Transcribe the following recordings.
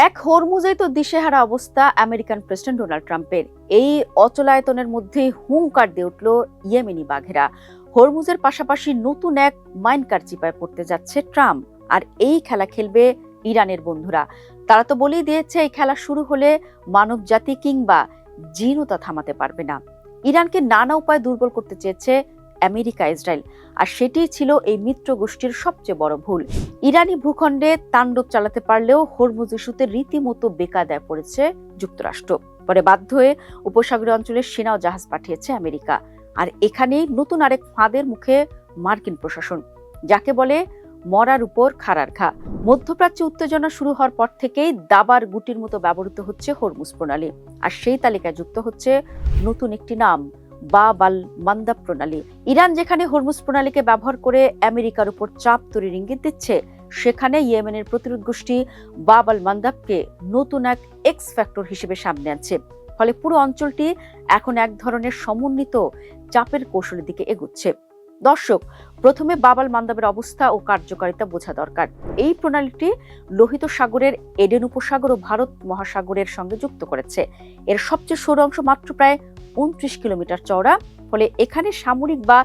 এক হরমুজেই তো দিশেহারা অবস্থা আমেরিকান প্রেসিডেন্ট ডোনাল্ড ট্রাম্পের। এই অচলায়তনের মধ্যে হুঙ্কার দিয়ে উঠল ইয়েমেনি বাঘেরা। হরমুজের পাশাপাশি নতুন এক মাইনকার চিপায় পড়তে যাচ্ছে ট্রাম্প, আর এই খেলা খেলবে ইরানের বন্ধুরা। তারা তো বলেই দিয়েছে এই খেলা শুরু হলে মানব জাতি কিংবা জিনও তা থামাতে পারবে না। ইরানকে নানা উপায়ে দুর্বল করতে চেয়েছে আমেরিকা, ইসরায়েল, আর সেটিই ছিল এই মিত্র গোষ্ঠীর সবচেয়ে বড় ভুল। ইরানি ভূখণ্ডে তাণ্ডব চালাতে পারলেও হরমুজ ইস্যুতে রীতিমতো বেকায়দায় পড়েছে যুক্তরাষ্ট্র। পরে বাধ্য হয়ে উপসাগরীয় অঞ্চলের সেনা ও জাহাজ পাঠিয়েছে আমেরিকা। আর এখানেই নতুন আরেক ফাঁদের মুখে মার্কিন প্রশাসন, যাকে বলে মরার উপর খাড়ার ঘা। মধ্যপ্রাচ্যে উত্তেজনা শুরু হওয়ার পর থেকেই দাবার গুটির মতো ব্যবহৃত হচ্ছে হরমুজ প্রণালী, আর সেই তালিকায় যুক্ত হচ্ছে নতুন একটি নাম, বাব আল মান্দাব প্রণালী। ইরান যেখানে হরমুজ প্রণালীকে ব্যবহার করে আমেরিকার উপর চাপ তৈরির ইঙ্গিত দিচ্ছে, সেখানে ইয়েমেনের প্রতিরোধ গোষ্ঠী বাব আল মান্দাবকে নতুন এক এক্স ফ্যাক্টর হিসেবে সামনে আনছে। ফলে পুরো অঞ্চলটি এখন এক ধরনের সমন্বিত চাপের কৌশলের দিকে এগুচ্ছে। দর্শক, প্রথমে বাব আল মান্দাবের অবস্থা ও কার্যকারিতা বোঝা দরকার। এই প্রণালীটি লোহিত সাগরের এডেন উপসাগর ও ভারত মহাসাগরের সঙ্গে যুক্ত করেছে। এর সবচেয়ে সরু অংশ মাত্র প্রায় 29 কিলোমিটার চওড়া। ফলে এখানে সামরিক বা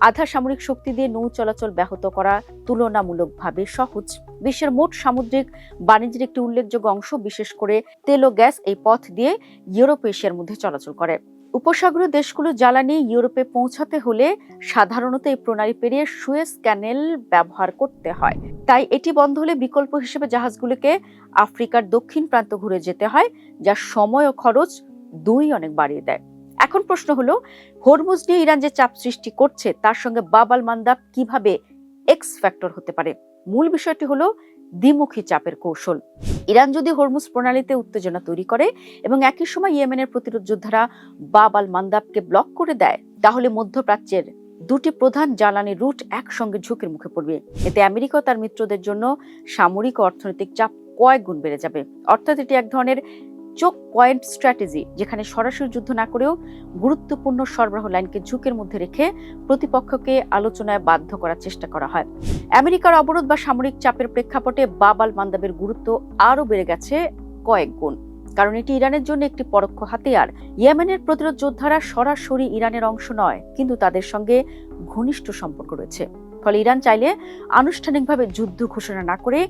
আধা সামরিক শক্তি দিয়ে নৌ চলাচল ব্যাহত করা তুলনামূলকভাবে সহজ। বিশ্বের মোট সামুদ্রিক বাণিজ্যের একটি উল্লেখযোগ্য অংশ, বিশেষ করে তেল ও গ্যাস, এই পথ দিয়ে ইউরোপ এশিয়ার মধ্যে চলাচল করে। উপসাগরীয় দেশগুলো জ্বালানি ইউরোপে পৌঁছাতে হলে সাধারণত এই প্রণালী পেরিয়ে সুয়েজ ক্যানেল ব্যবহার করতে হয়। তাই এটি বন্ধ হলে বিকল্প হিসেবে জাহাজগুলোকে আফ্রিকার দক্ষিণ প্রান্ত ঘুরে যেতে হয়, যা সময় ও খরচ দুই অনেক বাড়িয়ে দেয়। এখন প্রশ্ন হলো, হরমুজ নিয়ে ইরান যে চাপ সৃষ্টি করছে তার সঙ্গে বাব আল মান্দাব কিভাবে এক্স ফ্যাক্টর হতে পারে? মূল বিষয়টি হলো দ্বিমুখী চাপের কৌশল। ইরান যদি হরমুজ প্রণালীতে উত্তেজনা তৈরি করে এবং একই সময় ইয়েমেনের প্রতিরোধ যোদ্ধারা বাব আল মান্দাবকে ব্লক করে দেয়, তাহলে মধ্যপ্রাচ্যের দুটি প্রধান জ্বালানি রুট একসঙ্গে ঝুঁকির মুখে পড়বে। এতে আমেরিকা ও তার মিত্রদের জন্য সামরিক ও অর্থনৈতিক চাপ কয়েক গুণ বেড়ে যাবে। অর্থাৎ এটি এক ধরনের চোক পয়েন্ট স্ট্র্যাটেজি, যেখানে সরাসরি যুদ্ধ না করেও গুরুত্বপূর্ণ সরবরাহ লাইনকে ঝুঁকির মধ্যে রেখে প্রতিপক্ষকে আলোচনায় বাধ্য করার চেষ্টা করা হয়। আমেরিকার অবরোধ বা সামরিক চাপের প্রেক্ষাপটে বাব আল মান্দাবের গুরুত্ব আরও বেড়ে গেছে কয়েক গুণ, কারণ এটি ইরানের জন্য একটি পরোক্ষ হাতিয়ার। ইয়েমেনের প্রতিরোধ যোদ্ধারা সরাসরি ইরানের অংশ নয়, কিন্তু তাদের সঙ্গে ঘনিষ্ঠ সম্পর্ক রয়েছে। ফলে ইরান চাইলে আনুষ্ঠানিকভাবে যুদ্ধ ঘোষণা না করে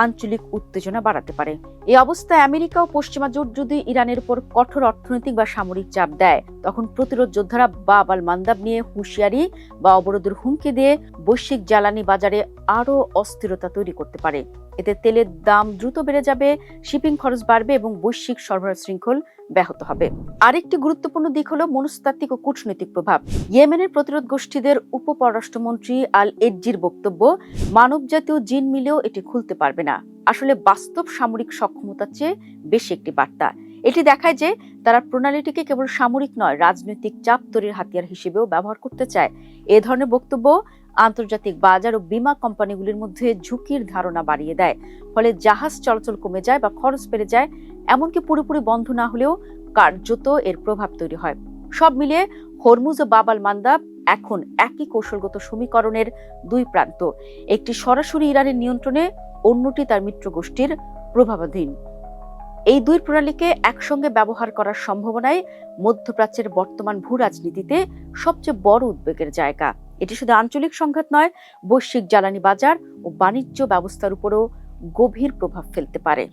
আঞ্চলিক উত্তেজনা বাড়াতে পারে। এই অবস্থায় আমেরিকা ও পশ্চিমা জোট যদি ইরানের উপর কঠোর অর্থনৈতিক বা সামরিক চাপ দেয়, তখন প্রতিরোধ যোদ্ধারা বাব আল মান্দাব নিয়ে হুঁশিয়ারি বা অবরোধের হুমকি দিয়ে বৈশ্বিক জ্বালানি বাজারে আরও অস্থিরতা তৈরি করতে পারে। এতে তেলের দাম দ্রুত বেড়ে যাবে, শিপিং খরচ বাড়বে এবং বৈশ্বিক সরবরাহ শৃঙ্খল ব্যাহত হবে। আরেকটি গুরুত্বপূর্ণ দিক হলো মনস্তাত্ত্বিক ও কূটনৈতিক প্রভাব। ইয়েমেনের প্রতিরোধ গোষ্ঠীদের উপপররাষ্ট্রমন্ত্রী আল এডজির বক্তব্য, মানবজাতীয় জিন মিলেও এটি খুলতে পারবে না, আসলে বাস্তব সামরিক সক্ষমতার চেয়ে বেশি একটি বার্তা। এটি দেখায় যে তারা প্রণালীটিকে কেবল সামরিক নয়, রাজনৈতিক চাপ তৈরির হাতিয়ার হিসেবেও ব্যবহার করতে চায়। এ ধরনের বক্তব্য আন্তর্জাতিক বাজার ও বিমা কোম্পানিগুলির মধ্যে ঝুঁকির ধারণা বাড়িয়ে দেয়। ফলে জাহাজ চলাচল কমে যায় বা খরচ বেড়ে যায়, এমনকি পুরোপুরি বন্ধ না হলেও কার্যত এর প্রভাব তৈরি হয়। সব মিলিয়ে হরমুজ ও বাব আল মান্দাব এখন একই কৌশলগত সমীকরণের দুই প্রান্ত, একটি সরাসরি ইরানের নিয়ন্ত্রণে, অন্যটি তার মিত্র গোষ্ঠীর প্রভাবাধীন। এই দুই প্রণালীকে একসঙ্গে ব্যবহার করার সম্ভাবনায় মধ্যপ্রাচ্যের বর্তমান ভূ রাজনীতিতে সবচেয়ে বড় উদ্বেগের জায়গা। এটি শুধু আঞ্চলিক সংঘাত নয়, বৈশ্বিক জ্বালানি বাজার ও বাণিজ্য ব্যবস্থার উপরও গভীর প্রভাব ফেলতে পারে।